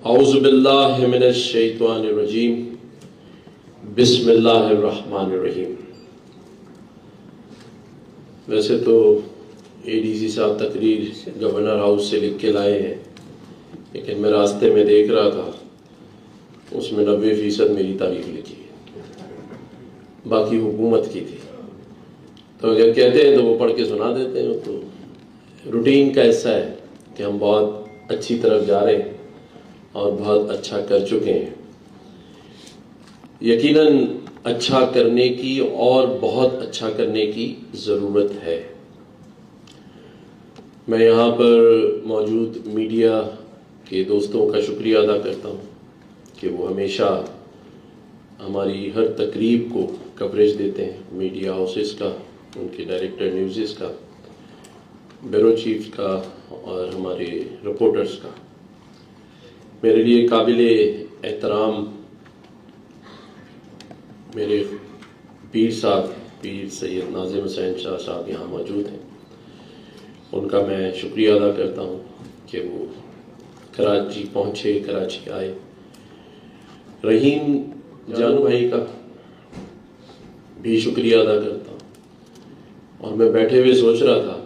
اعوذ باللہ من الشیطان الرجیم بسم اللہ الرحمن الرحیم۔ ویسے تو اے ڈی سی صاحب تقریر گورنر ہاؤس سے لکھ کے لائے ہیں، لیکن میں راستے میں دیکھ رہا تھا اس میں 90% میری تعریف لکھی ہے، باقی حکومت کی تھی۔ تو اگر کہتے ہیں تو وہ پڑھ کے سنا دیتے ہیں۔ تو روٹین کا حصہ ہے کہ ہم بہت اچھی طرف جا رہے ہیں اور بہت اچھا کر چکے ہیں۔ یقیناً اچھا کرنے کی اور بہت اچھا کرنے کی ضرورت ہے۔ میں یہاں پر موجود میڈیا کے دوستوں کا شکریہ ادا کرتا ہوں کہ وہ ہمیشہ ہماری ہر تقریب کو کوریج دیتے ہیں، میڈیا ہاؤسز کا، ان کے ڈائریکٹر نیوزز کا، بیورو چیف کا اور ہمارے رپورٹرز کا۔ میرے لیے قابل احترام میرے پیر صاحب، پیر سید ناظم حسین شاہ صاحب یہاں موجود ہیں۔ ان کا میں شکریہ ادا کرتا ہوں کہ وہ کراچی پہنچے، کراچی آئے۔ رحیم جانو بھائی کا بھی شکریہ ادا کرتا ہوں۔ اور میں بیٹھے ہوئے سوچ رہا تھا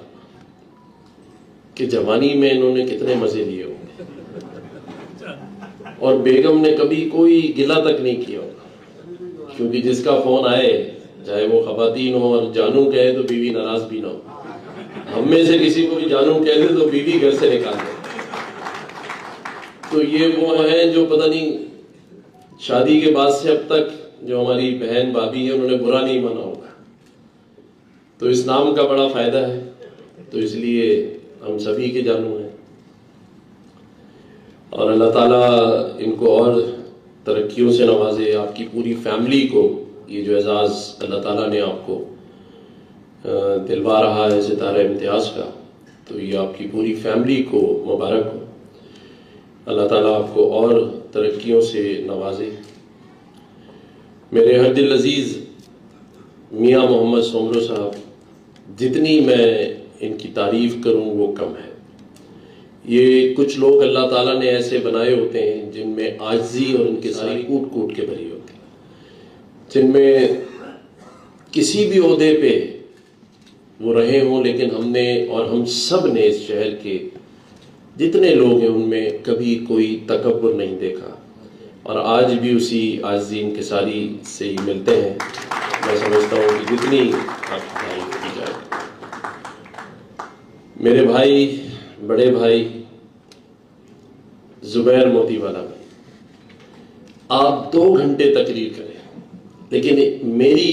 کہ جوانی میں انہوں نے کتنے مزے لیے ہوں گے، اور بیگم نے کبھی کوئی گلہ تک نہیں کیا ہوگا، کیونکہ جس کا فون آئے، چاہے وہ خواتین ہو اور جانو کہے تو بیوی ناراض بھی نہ ہو۔ ہم میں سے کسی کو بھی جانو کہہ دے تو بیوی گھر سے نکال دے۔ تو یہ وہ ہیں جو پتہ نہیں شادی کے بعد سے اب تک جو ہماری بہن بھابھی ہیں انہوں نے برا نہیں مانا ہوگا۔ تو اس نام کا بڑا فائدہ ہے، تو اس لیے ہم سبھی کے جانو ہیں، اور اللہ تعالیٰ ان کو اور ترقیوں سے نوازے۔ آپ کی پوری فیملی کو یہ جو اعزاز اللہ تعالیٰ نے آپ کو دلوا رہا ہے ستارہ امتیاز کا، تو یہ آپ کی پوری فیملی کو مبارک ہو۔ اللہ تعالیٰ آپ کو اور ترقیوں سے نوازے۔ میرے ہر دل عزیز میاں محمد سومرو صاحب، جتنی میں ان کی تعریف کروں وہ کم ہے۔ یہ کچھ لوگ اللہ تعالیٰ نے ایسے بنائے ہوتے ہیں جن میں عاجزی اور ان کے ساری کوٹ کوٹ کے بھری ہوتی ہے، جن میں کسی بھی عہدے پہ وہ رہے ہوں، لیکن ہم نے اور ہم سب نے اس شہر کے جتنے لوگ ہیں ان میں کبھی کوئی تکبر نہیں دیکھا، اور آج بھی اسی عاجزی انکساری سے ہی ملتے ہیں۔ میں سمجھتا ہوں کہ جتنی آپ کی تعریف کی جائے۔ میرے بھائی، بڑے بھائی زبیر موتی والا بھائی، آپ 2 گھنٹے تقریر کریں، لیکن میری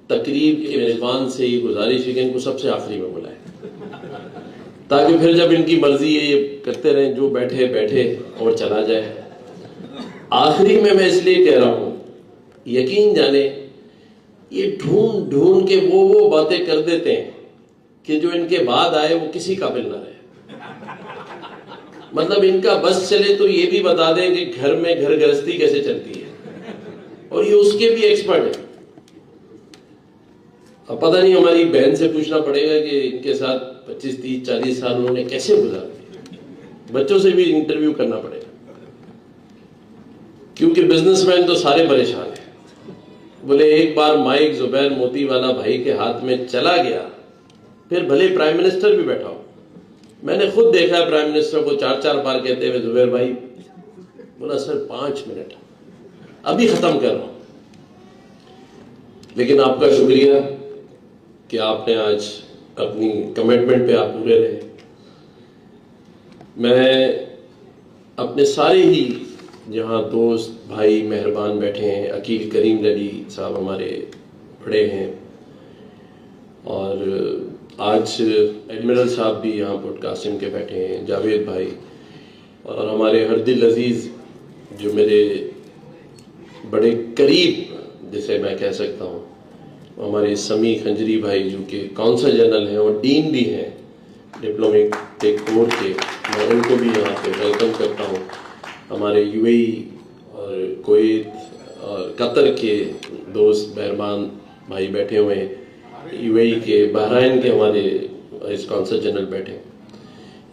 تقریر کے میزبان سے یہ گزارش ہے کہ ان کو سب سے آخری میں بلائیں، تاکہ پھر جب ان کی مرضی ہے یہ کرتے رہیں، جو بیٹھے بیٹھے اور چلا جائے۔ آخری میں اس لیے کہہ رہا ہوں، یقین جانے یہ ڈھونڈ ڈھونڈ کے وہ باتیں کر دیتے ہیں کہ جو ان کے بعد آئے وہ کسی قابل نہ رہے۔ مطلب ان کا بس چلے تو یہ بھی بتا دیں کہ گھر میں گھر گرہستی کیسے چلتی ہے، اور یہ اس کے بھی ایکسپرٹ ہیں۔ اب پتہ نہیں، ہماری بہن سے پوچھنا پڑے گا کہ ان کے ساتھ 25 30 40 سال انہوں نے کیسے گزار دیے۔ بچوں سے بھی انٹرویو کرنا پڑے گا، کیونکہ بزنس مین تو سارے پریشان ہیں۔ بولے ایک بار مائک زبیر موتی والا بھائی کے ہاتھ میں چلا گیا، پھر بھلے پرائم منسٹر بھی بیٹھا ہو۔ میں نے خود دیکھا ہے پرائم منسٹر کو 4 بار کہتے ہوئے زبیر بھائی، بولا سر 5 منٹ ابھی ختم کر رہا ہوں۔ لیکن آپ کا شکریہ کہ آپ نے آج اپنی کمٹمنٹ پہ آپ پورے رہے۔ میں اپنے سارے ہی جہاں دوست بھائی مہربان بیٹھے ہیں، عقیل کریم ریڈی صاحب ہمارے بڑے ہیں، اور آج ایڈمرل صاحب بھی یہاں پورٹ قاسم کے بیٹھے ہیں، جاوید بھائی، اور ہمارے ہر دل عزیز جو میرے بڑے قریب جسے میں کہہ سکتا ہوں، ہمارے سمیع خنجری بھائی جو کہ کونسل جنرل ہیں اور ڈین بھی ہیں ڈپلومیٹک کورس کے، میں ان کو بھی یہاں پہ ویلکم کرتا ہوں۔ ہمارے یو اے ای اور کویت اور قطر کے دوست مہربان بھائی بیٹھے ہوئے ہیں، یو اے ای کے، بحرین کے ہمارے اس کونسل جنرل بیٹھے ہیں۔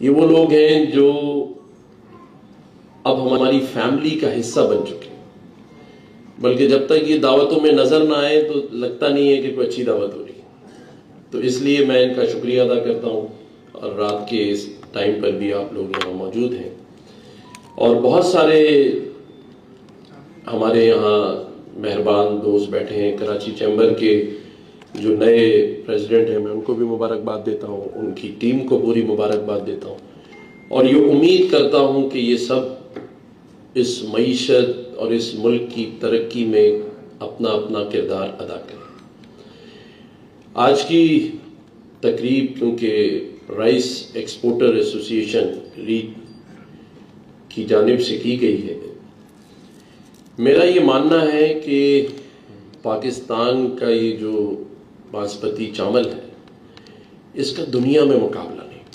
یہ وہ لوگ ہیں جو اب ہماری فیملی کا حصہ بن چکے ہیں، بلکہ جب تک یہ دعوتوں میں نظر نہ آئے تو لگتا نہیں ہے کہ کوئی اچھی دعوت ہو رہی ہے۔ تو اس لیے میں ان کا شکریہ ادا کرتا ہوں، اور رات کے اس ٹائم پر بھی آپ لوگ یہاں موجود ہیں، اور بہت سارے ہمارے یہاں مہربان دوست بیٹھے ہیں۔ کراچی چیمبر کے جو نئے پریزیڈنٹ ہیں، میں ان کو بھی مبارکباد دیتا ہوں، ان کی ٹیم کو پوری مبارکباد دیتا ہوں، اور یہ امید کرتا ہوں کہ یہ سب اس معیشت اور اس ملک کی ترقی میں اپنا اپنا کردار ادا کریں۔ آج کی تقریب کیونکہ رائس ایکسپورٹر ایسوسی ایشن ریٹ کی جانب سے کی گئی ہے، میرا یہ ماننا ہے کہ پاکستان کا یہ جو باسمتی چاول ہے، اس کا دنیا میں مقابلہ نہیں،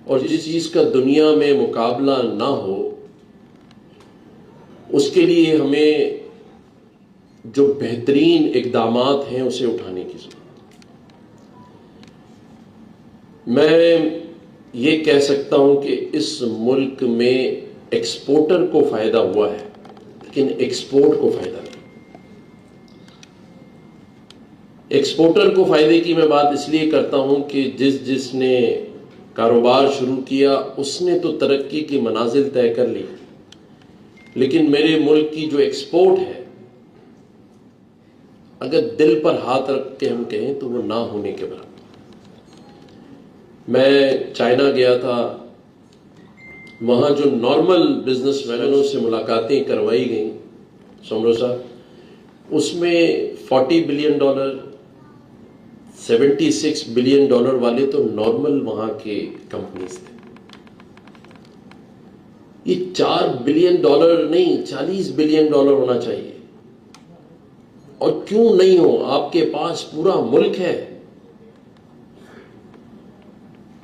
اور جس چیز کا دنیا میں مقابلہ نہ ہو اس کے لیے ہمیں جو بہترین اقدامات ہیں اسے اٹھانے کی ضرورت ہے۔ میں یہ کہہ سکتا ہوں کہ اس ملک میں ایکسپورٹر کو فائدہ ہوا ہے، لیکن ایکسپورٹ کو فائدہ نہیں۔ ایکسپورٹر کو فائدے کی میں بات اس لیے کرتا ہوں کہ جس نے کاروبار شروع کیا اس نے تو ترقی کی منازل طے کر لی، لیکن میرے ملک کی جو ایکسپورٹ ہے، اگر دل پر ہاتھ رکھ کے ہم کہیں تو وہ نہ ہونے کے برابر۔ میں چائنا گیا تھا، وہاں جو نارمل بزنس مینوں سے ملاقاتیں کروائی گئیں سمرو صاحب، اس میں $40 بلین 76 بلین ڈالر والے تو نارمل وہاں کے کمپنیز تھے۔ یہ $4 بلین نہیں، $40 بلین ہونا چاہیے، اور کیوں نہیں ہو؟ آپ کے پاس پورا ملک ہے۔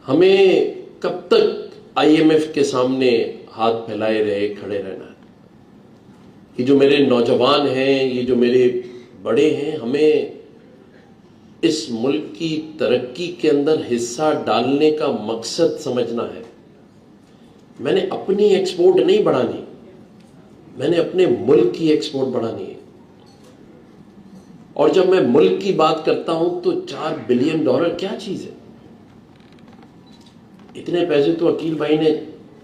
ہمیں کب تک IMF کے سامنے ہاتھ پھیلائے رہے کھڑے رہنا ہے؟ یہ جو میرے نوجوان ہیں، یہ جو میرے بڑے ہیں، ہمیں اس ملک کی ترقی کے اندر حصہ ڈالنے کا مقصد سمجھنا ہے۔ میں نے اپنی ایکسپورٹ نہیں بڑھانی، میں نے اپنے ملک کی ایکسپورٹ بڑھانی ہے، اور جب میں ملک کی بات کرتا ہوں تو $4 بلین کیا چیز ہے؟ اتنے پیسے تو عقیل بھائی نے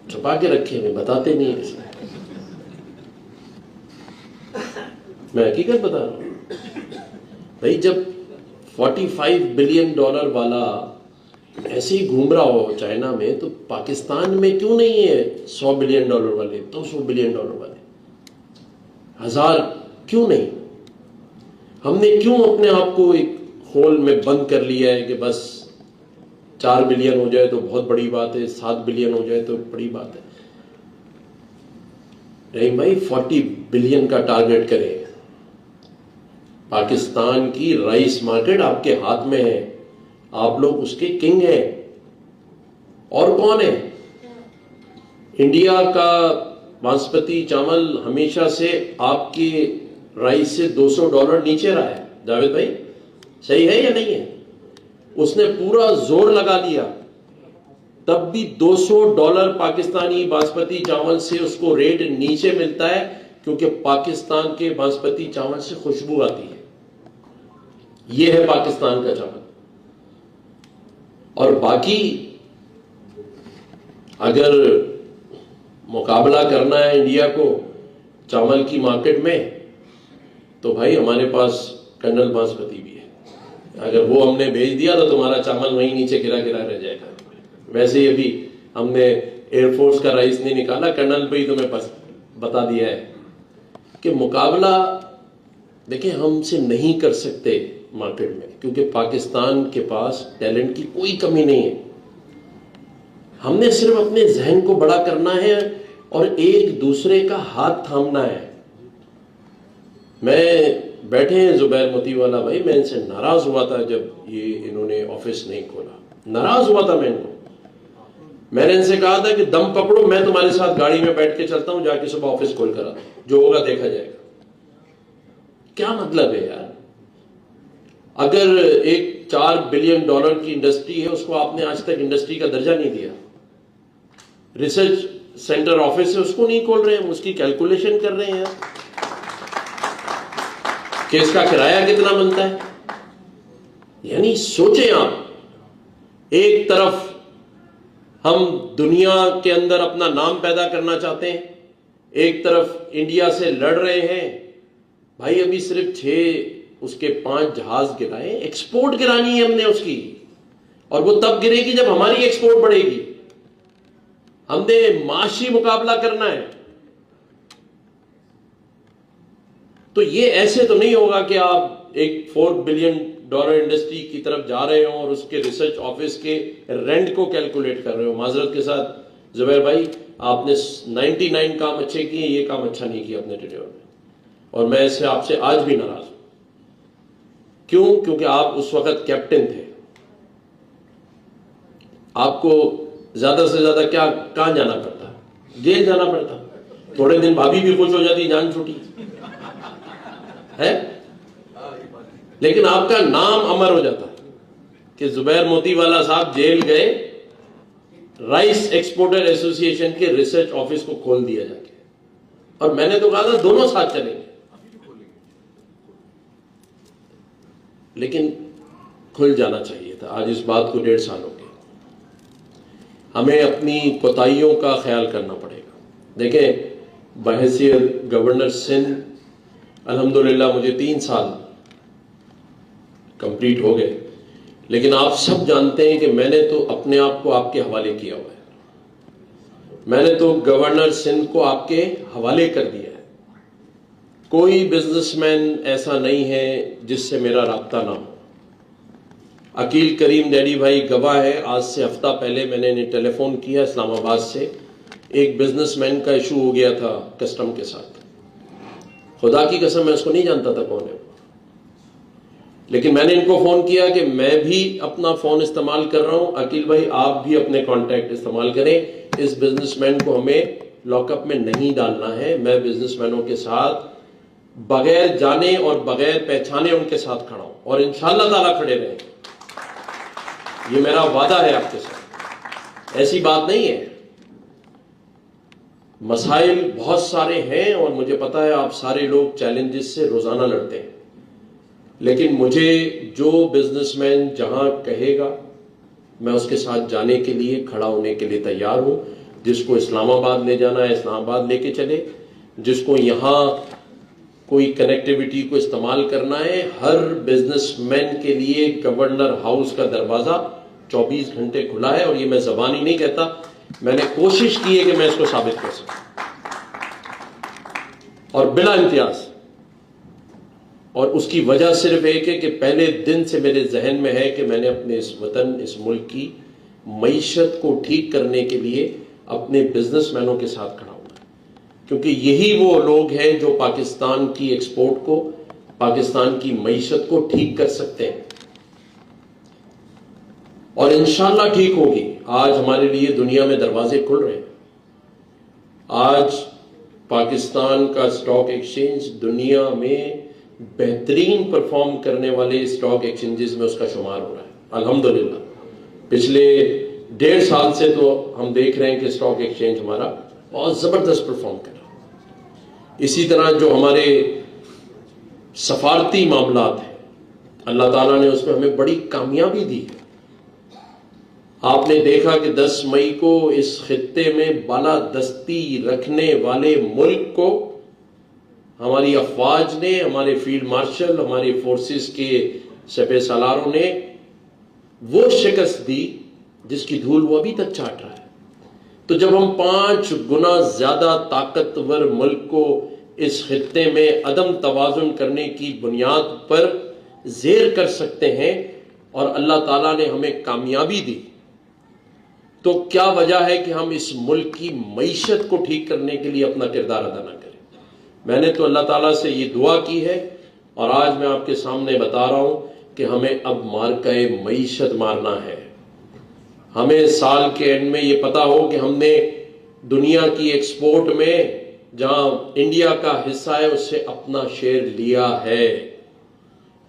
چھپا کے رکھے ہیں، بتاتے نہیں ہیں۔ میں حقیقت بتا رہا ہوں بھائی، جب $45 بلین والا ایسے ہی گھوم رہا ہو چائنا میں، تو پاکستان میں کیوں نہیں ہے $100 بلین والے، $200 بلین والے، 1000 کیوں نہیں؟ ہم نے کیوں اپنے آپ کو ایک ہول میں بند کر لیا ہے کہ بس 4 بلین ہو جائے تو بہت بڑی بات ہے، 7 بلین ہو جائے تو بڑی بات ہے؟ نہیں بھائی، 40 بلین کا ٹارگٹ کریں۔ پاکستان کی رائس مارکیٹ آپ کے ہاتھ میں ہے، آپ لوگ اس کے کنگ ہیں۔ اور کون ہے؟ انڈیا کا باسمتی چاول ہمیشہ سے آپ کی رائس سے $200 نیچے رہا ہے۔ جاوید بھائی صحیح ہے یا نہیں ہے؟ اس نے پورا زور لگا لیا، تب بھی $200 پاکستانی باسمتی چاول سے اس کو ریٹ نیچے ملتا ہے، کیونکہ پاکستان کے باسمتی چاول سے خوشبو آتی ہے۔ یہ ہے پاکستان کا چاول۔ اور باقی اگر مقابلہ کرنا ہے انڈیا کو چاول کی مارکیٹ میں، تو بھائی ہمارے پاس کرنل باسمتی بھی ہے، اگر وہ ہم نے بھیج دیا تو تمہارا چاول وہیں نیچے گرا رہ جائے گا۔ ویسے ہی ابھی ہم نے ایئر فورس کا رائس نہیں نکالا، کرنل پہ ہی تمہیں بتا دیا ہے کہ مقابلہ دیکھیں ہم سے نہیں کر سکتے مارکیٹ میں، کیونکہ پاکستان کے پاس ٹیلنٹ کی کوئی کمی نہیں ہے۔ ہم نے صرف اپنے ذہن کو بڑا کرنا ہے اور ایک دوسرے کا ہاتھ تھامنا ہے۔ میں بیٹھے ہیں زبیر موتی والا بھائی، میں ان سے ناراض ہوا تھا جب یہ انہوں نے آفس نہیں کھولا، ناراض ہوا تھا میں نے ان سے کہا تھا کہ دم پکڑو، میں تمہارے ساتھ گاڑی میں بیٹھ کے چلتا ہوں، جا کے صبح آفس کھول کر آتا ہوں، جو ہوگا دیکھا جائے گا۔ کیا مطلب ہے یار؟ اگر ایک $4 بلین کی انڈسٹری ہے، اس کو آپ نے آج تک انڈسٹری کا درجہ نہیں دیا۔ ریسرچ سینٹر آفس ہے اس کو نہیں کھول رہے ہیں، اس کی کیلکولیشن کر رہے ہیں کہ اس کا کرایہ کتنا بنتا ہے. یعنی سوچیں آپ، ایک طرف ہم دنیا کے اندر اپنا نام پیدا کرنا چاہتے ہیں، ایک طرف انڈیا سے لڑ رہے ہیں. بھائی ابھی صرف 5 جہاز گرائے، ایکسپورٹ گرانی ہے ہم نے اس کی، اور وہ تب گرے گی جب ہماری ایکسپورٹ بڑھے گی. ہم نے معاشی مقابلہ کرنا ہے. تو یہ ایسے تو نہیں ہوگا کہ آپ ایک $4 بلین انڈسٹری کی طرف جا رہے ہوں اور اس کے ریسرچ آفس کے رینٹ کو کیلکولیٹ کر رہے ہو. معذرت کے ساتھ زبیر بھائی، آپ نے 99 کام اچھے کیے، یہ کام اچھا نہیں کیا اپنے ٹینیور میں، اور میں اس سے آپ سے آج بھی ناراض ہوں. کیوں؟ کیونکہ آپ اس وقت کیپٹن تھے. آپ کو زیادہ سے زیادہ کہاں جانا پڑتا؟ جیل جانا پڑتا. تھوڑے دن بھابھی بھی خوش ہو جاتی، جان چھوٹی ہے، لیکن آپ کا نام امر ہو جاتا کہ زبیر موتی والا صاحب جیل گئے، رائس ایکسپورٹر ایسوسی ایشن کے ریسرچ آفس کو کھول دیا جا کے. اور میں نے تو کہا تھا دونوں ساتھ چلیں گے، لیکن کھل جانا چاہیے تھا. آج اس بات کو 1.5 سال ہو گئے. ہمیں اپنی کوتاہیوں کا خیال کرنا پڑے گا. دیکھیں، بحیثیت گورنر سندھ الحمدللہ مجھے 3 سال کمپلیٹ ہو گئے، لیکن آپ سب جانتے ہیں کہ میں نے تو اپنے آپ کو آپ کے حوالے کیا ہوا ہے. میں نے تو گورنر سندھ کو آپ کے حوالے کر دیا ہے. کوئی بزنس مین ایسا نہیں ہے جس سے میرا رابطہ نہ ہو. عقیل کریم ڈیڈی بھائی گواہ ہے. آج سے ہفتہ پہلے میں نے انہیں ٹیلی فون کیا اسلام آباد سے. ایک بزنس مین کا ایشو ہو گیا تھا کسٹم کے ساتھ. خدا کی قسم میں اس کو نہیں جانتا تھا کون ہے، لیکن میں نے ان کو فون کیا کہ میں بھی اپنا فون استعمال کر رہا ہوں، عقیل بھائی آپ بھی اپنے کانٹیکٹ استعمال کریں. اس بزنس مین کو ہمیں لاک اپ میں نہیں ڈالنا ہے. میں بزنس مینوں کے ساتھ بغیر جانے اور بغیر پہچانے ان کے ساتھ کھڑا ہوں، اور انشاءاللہ تعالیٰ کھڑے رہیں. یہ میرا وعدہ ہے آپ کے ساتھ، ایسی بات نہیں ہے. مسائل بہت سارے ہیں اور مجھے پتا ہے آپ سارے لوگ چیلنجز سے روزانہ لڑتے ہیں، لیکن مجھے جو بزنس مین جہاں کہے گا میں اس کے ساتھ جانے کے لیے، کھڑا ہونے کے لیے تیار ہوں. جس کو اسلام آباد لے جانا ہے اسلام آباد لے کے چلے، جس کو یہاں کوئی کنیکٹیویٹی کو استعمال کرنا ہے. ہر بزنس مین کے لیے گورنر ہاؤس کا دروازہ 24 گھنٹے کھلا ہے، اور یہ میں زبانی نہیں کہتا، میں نے کوشش کی ہے کہ میں اس کو ثابت کر سکوں، اور بلا امتیاز. اور اس کی وجہ صرف ایک ہے کہ پہلے دن سے میرے ذہن میں ہے کہ میں نے اپنے اس وطن، اس ملک کی معیشت کو ٹھیک کرنے کے لیے اپنے بزنس مینوں کے ساتھ کھڑا ہوں، کیونکہ یہی وہ لوگ ہیں جو پاکستان کی ایکسپورٹ کو، پاکستان کی معیشت کو ٹھیک کر سکتے ہیں، اور انشاءاللہ ٹھیک ہوگی. آج ہمارے لیے دنیا میں دروازے کھل رہے ہیں. آج پاکستان کا اسٹاک ایکسچینج دنیا میں بہترین پرفارم کرنے والے اسٹاک ایکسچینجز میں اس کا شمار ہو رہا ہے الحمدللہ. پچھلے 1.5 سال سے تو ہم دیکھ رہے ہیں کہ اسٹاک ایکسچینج ہمارا بہت زبردست پرفارم کر رہا ہے. اسی طرح جو ہمارے سفارتی معاملات ہیں، اللہ تعالیٰ نے اس میں ہمیں بڑی کامیابی دی ہے. آپ نے دیکھا کہ 10 مئی کو اس خطے میں بالادستی رکھنے والے ملک کو ہماری افواج نے، ہمارے فیلڈ مارشل، ہماری فورسز کے سپہ سالاروں نے وہ شکست دی جس کی دھول وہ ابھی تک چاٹ رہا ہے. تو جب ہم 5 گنا زیادہ طاقتور ملک کو اس خطے میں عدم توازن کرنے کی بنیاد پر زیر کر سکتے ہیں اور اللہ تعالیٰ نے ہمیں کامیابی دی، تو کیا وجہ ہے کہ ہم اس ملک کی معیشت کو ٹھیک کرنے کے لیے اپنا کردار ادا نہ کریں. میں نے تو اللہ تعالیٰ سے یہ دعا کی ہے، اور آج میں آپ کے سامنے بتا رہا ہوں کہ ہمیں اب مارکہ معیشت مارنا ہے. ہمیں سال کے اینڈ میں یہ پتا ہو کہ ہم نے دنیا کی ایکسپورٹ میں جہاں انڈیا کا حصہ ہے اس سے اپنا شیئر لیا ہے.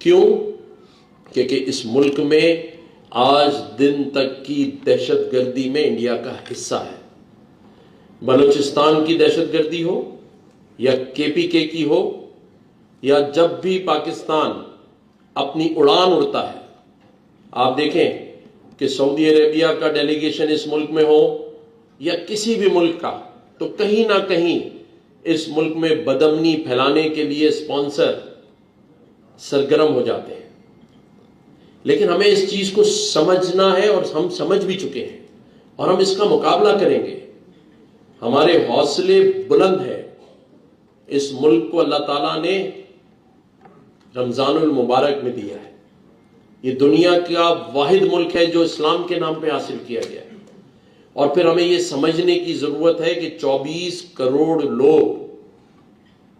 کیوں؟ کیونکہ اس ملک میں آج دن تک کی دہشت گردی میں انڈیا کا حصہ ہے. بلوچستان کی دہشت گردی ہو یا KPK کی ہو، یا جب بھی پاکستان اپنی اڑان اڑتا ہے، آپ دیکھیں کہ سعودی عربیہ کا ڈیلیگیشن اس ملک میں ہو یا کسی بھی ملک کا، تو کہیں نہ کہیں اس ملک میں بدامنی پھیلانے کے لیے اسپانسر سرگرم ہو جاتے ہیں۔ لیکن ہمیں اس چیز کو سمجھنا ہے، اور ہم سمجھ بھی چکے ہیں، اور ہم اس کا مقابلہ کریں گے۔ ہمارے حوصلے بلند ہیں۔ اس ملک کو اللہ تعالیٰ نے رمضان المبارک میں دیا ہے۔ یہ دنیا کا واحد ملک ہے جو اسلام کے نام پہ حاصل کیا گیا ہے، اور پھر ہمیں یہ سمجھنے کی ضرورت ہے کہ 24 کروڑ لوگ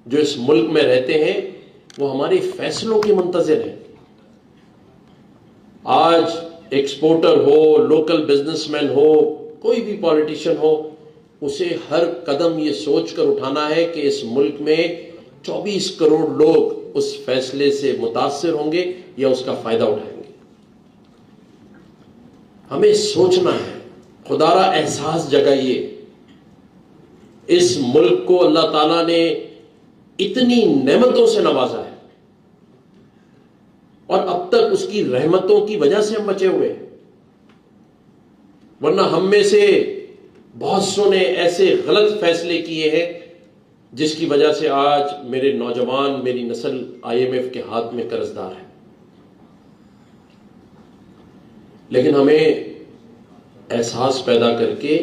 جو اس ملک میں رہتے ہیں وہ ہمارے فیصلوں کے منتظر ہیں۔ آج ایکسپورٹر ہو، لوکل بزنس مین ہو، کوئی بھی پولیٹیشین ہو، اسے ہر قدم یہ سوچ کر اٹھانا ہے کہ اس ملک میں 24 کروڑ لوگ اس فیصلے سے متاثر ہوں گے یا اس کا فائدہ اٹھائیں گے۔ ہمیں سوچنا ہے، خدا را احساس جگائیے۔ اس ملک کو اللہ تعالیٰ نے اتنی نعمتوں سے نوازا ہے، اور اب تک اس کی رحمتوں کی وجہ سے ہم بچے ہوئے ہیں، ورنہ ہم میں سے بہت سو نے ایسے غلط فیصلے کیے ہیں جس کی وجہ سے آج میرے نوجوان، میری نسل IMF کے ہاتھ میں قرض دار ہے۔ لیکن ہمیں احساس پیدا کر کے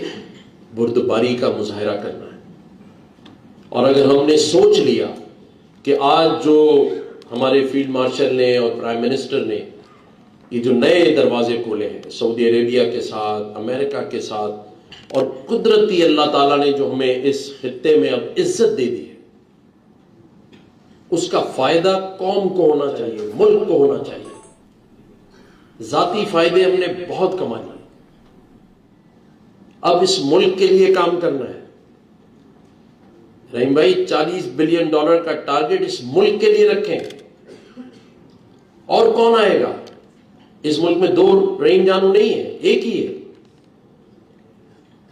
بردباری کا مظاہرہ کرنا ہے، اور اگر ہم نے سوچ لیا کہ آج جو ہمارے فیلڈ مارشل نے اور پرائم منسٹر نے یہ جو نئے دروازے کھولے ہیں سعودی عربیہ کے ساتھ، امریکہ کے ساتھ، اور قدرتی اللہ تعالیٰ نے جو ہمیں اس خطے میں اب عزت دے دی ہے، اس کا فائدہ قوم کو ہونا چاہیے، ملک کو ہونا چاہیے۔ ذاتی فائدے ہم نے بہت کما لیے، اب اس ملک کے لیے کام کرنا ہے۔ رحیم بھائی، $40 بلین کا ٹارگٹ اس ملک کے لیے رکھیں، اور کون آئے گا؟ اس ملک میں 2 رحیم جانو نہیں ہے، ایک ہی ہے۔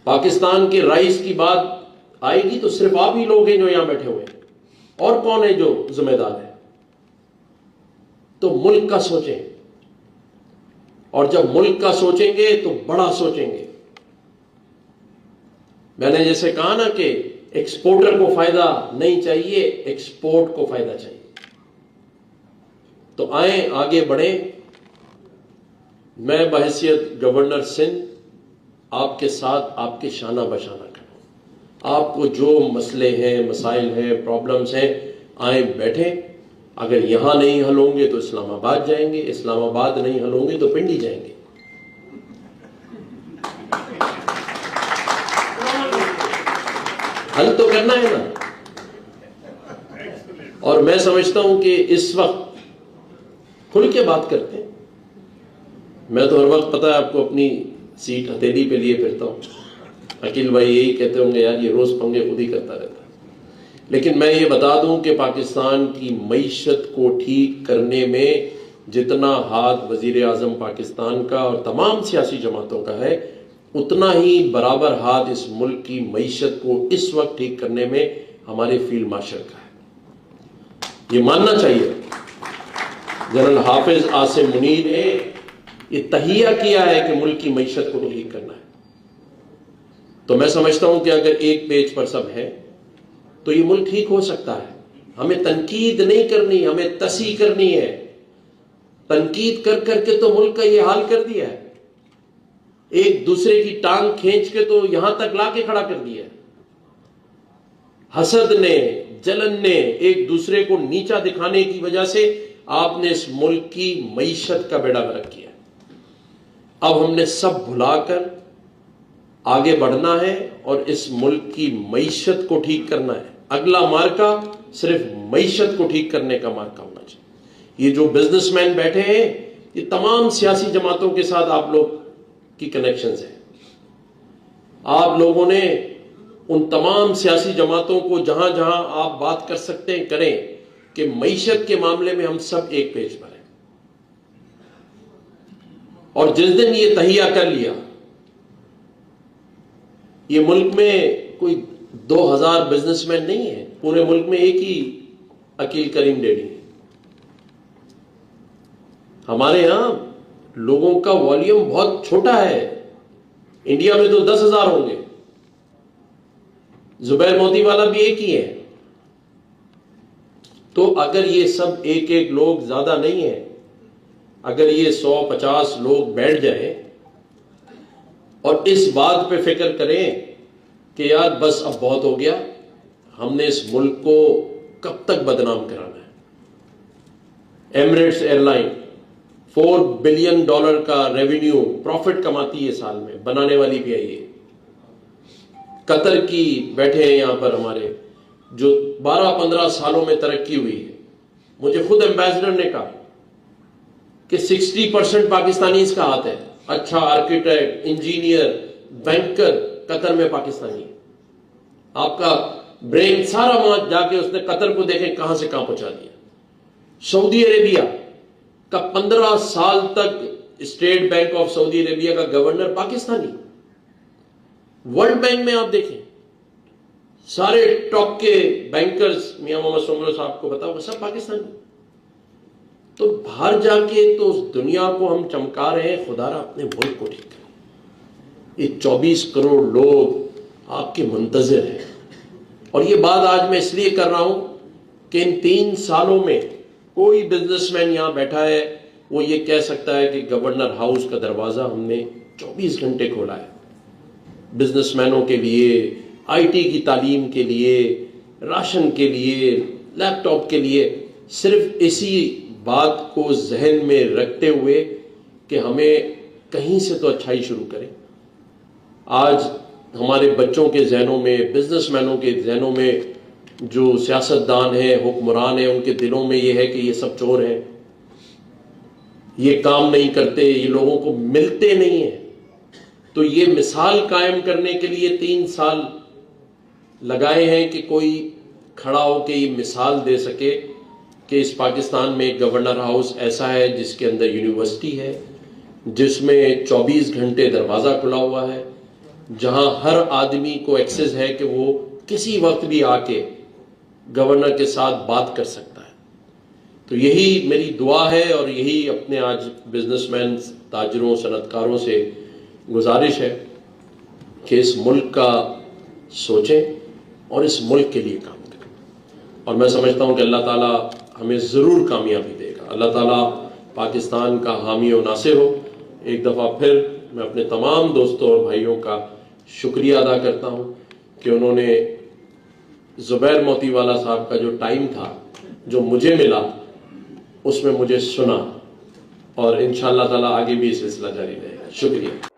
پاکستان کے رئیس کی بات آئے گی تو صرف آپ ہی لوگ ہیں جو یہاں بیٹھے ہوئے ہیں، اور کون ہے جو ذمہ دار ہے؟ تو ملک کا سوچیں، اور جب ملک کا سوچیں گے تو بڑا سوچیں گے۔ میں نے جیسے کہا نا کہ ایکسپورٹر کو فائدہ نہیں چاہیے، ایکسپورٹ کو فائدہ چاہیے۔ تو آئیں آگے بڑھیں۔ میں بحیثیت گورنر سندھ آپ کے ساتھ آپ کے شانہ بشانہ کروں۔ آپ کو جو مسئلے ہیں، مسائل ہیں، پرابلمز ہیں، آئیں بیٹھیں۔ اگر یہاں نہیں حل ہوں گے تو اسلام آباد جائیں گے، اسلام آباد نہیں حل ہوں گے تو پنڈی جائیں گے۔ حل تو کرنا ہے نا۔ اور میں سمجھتا ہوں کہ اس وقت کھل کے بات کرتے ہیں۔ میں تو ہر وقت پتہ ہے آپ کو اپنی سیٹ ہتھیلی پہ لیے پھرتا ہوں۔ عقیل بھائی یہی کہتے ہوں گے، یار یہ روز پنگے خود ہی کرتا رہتا ہے۔ لیکن میں یہ بتا دوں کہ پاکستان کی معیشت کو ٹھیک کرنے میں جتنا ہاتھ وزیر اعظم پاکستان کا اور تمام سیاسی جماعتوں کا ہے، اتنا ہی برابر ہاتھ اس ملک کی معیشت کو اس وقت ٹھیک کرنے میں ہمارے فیلڈ مارشل کا ہے۔ یہ ماننا چاہیے۔ جنرل حافظ عاصم منیر نے یہ تہیہ کیا ہے کہ ملک کی معیشت کو ٹھیک کرنا ہے۔ تو میں سمجھتا ہوں کہ اگر ایک پیج پر سب ہے تو یہ ملک ٹھیک ہو سکتا ہے۔ ہمیں تنقید نہیں کرنی، ہمیں تصحیح کرنی ہے۔ تنقید کر کر کے تو ملک کا یہ حال کر دیا ہے، ایک دوسرے کی ٹانگ کھینچ کے تو یہاں تک لا کے کھڑا کر دیا ہے۔ حسد نے، جلن نے، ایک دوسرے کو نیچا دکھانے کی وجہ سے آپ نے اس ملک کی معیشت کا بیڑا غرق کیا۔ اب ہم نے سب بھلا کر آگے بڑھنا ہے اور اس ملک کی معیشت کو ٹھیک کرنا ہے۔ اگلا مارکا صرف معیشت کو ٹھیک کرنے کا مارکا ہونا چاہیے۔ یہ جو بزنس مین بیٹھے ہیں، یہ تمام سیاسی جماعتوں کے ساتھ آپ لوگ کی کنیکشنز ہیں۔ آپ لوگوں نے ان تمام سیاسی جماعتوں کو جہاں جہاں آپ بات کر سکتے ہیں کریں کہ معیشت کے معاملے میں ہم سب ایک پیج پر ہیں۔ اور جس دن یہ تہیہ کر لیا، یہ ملک میں کوئی 2000 بزنس مین نہیں ہیں، پورے ملک میں ایک ہی عقیل کریم ڈیڈی ہے۔ ہمارے ہاں لوگوں کا والیوم بہت چھوٹا ہے، انڈیا میں تو 10,000 ہوں گے، زبیر موتی والا بھی ایک ہی ہے۔ تو اگر یہ سب ایک ایک لوگ زیادہ نہیں ہیں، اگر یہ 150 لوگ بیٹھ جائیں اور اس بات پہ فکر کریں کہ یار بس اب بہت ہو گیا، ہم نے اس ملک کو کب تک بدنام کرانا ہے۔ ایمریٹس ایئر لائن $4 بلین کا ریونیو پروفٹ کماتی ہے سال میں، بنانے والی بھی ہے یہ۔ قطر کی بیٹھے ہیں یہاں پر ہمارے، جو 12-15 سالوں میں ترقی ہوئی ہے۔ مجھے خود ایمبیسڈر نے کہا کہ 60% پاکستانیز کا ہاتھ ہے، اچھا آرکیٹیکٹ، انجینئر، بینکر قطر میں پاکستانی ہے۔ آپ کا برین سارا وہاں جا کے اس نے قطر کو دیکھیں کہاں سے کہاں پہنچا دیا۔ سعودی عربیہ کا 15 سال تک state bank of Saudi Arabia کا گورنر پاکستانی۔ ورلڈ بینک میں آپ دیکھیں سارے ٹاپ کے بینکرز، میاں محمد سومرو صاحب کو بتاؤ، وہ سب پاکستانی۔ تو باہر جا کے تو اس دنیا کو ہم چمکا رہے ہیں، خدا را اپنے ملک کو ٹھیک کریں۔ یہ 24 کروڑ لوگ آپ کے منتظر ہیں، اور یہ بات آج میں اس لیے کر رہا ہوں کہ ان 3 سالوں میں کوئی بزنس مین یہاں بیٹھا ہے وہ یہ کہہ سکتا ہے کہ گورنر ہاؤس کا دروازہ ہم نے 24 گھنٹے کھولا ہے بزنس مینوں کے لیے، آئی ٹی کی تعلیم کے لیے، راشن کے لیے، لیپ ٹاپ کے لیے، صرف اسی بات کو ذہن میں رکھتے ہوئے کہ ہمیں کہیں سے تو اچھائی شروع کریں۔ آج ہمارے بچوں کے ذہنوں میں، بزنس مینوں کے ذہنوں میں، جو سیاستدان ہیں، حکمران ہیں، ان کے دلوں میں یہ ہے کہ یہ سب چور ہیں، یہ کام نہیں کرتے، یہ لوگوں کو ملتے نہیں ہیں۔ تو یہ مثال قائم کرنے کے لیے 3 سال لگائے ہیں کہ کوئی کھڑا ہو کے یہ مثال دے سکے کہ اس پاکستان میں ایک گورنر ہاؤس ایسا ہے جس کے اندر یونیورسٹی ہے، جس میں 24 گھنٹے دروازہ کھلا ہوا ہے، جہاں ہر آدمی کو ایکسس ہے کہ وہ کسی وقت بھی آ کے گورنر کے ساتھ بات کر سکتا ہے۔ تو یہی میری دعا ہے، اور یہی اپنے آج بزنس مین، تاجروں، صنعت کاروں سے گزارش ہے کہ اس ملک کا سوچیں اور اس ملک کے لیے کام کریں، اور میں سمجھتا ہوں کہ اللہ تعالیٰ ہمیں ضرور کامیابی دے گا۔ اللہ تعالیٰ پاکستان کا حامی و ناصر ہو۔ ایک دفعہ پھر میں اپنے تمام دوستوں اور بھائیوں کا شکریہ ادا کرتا ہوں کہ انہوں نے زبیر موتی والا صاحب کا جو ٹائم تھا جو مجھے ملا اس میں مجھے سنا، اور انشاءاللہ تعالیٰ آگے بھی یہ سلسلہ جاری رہے گا۔ شکریہ۔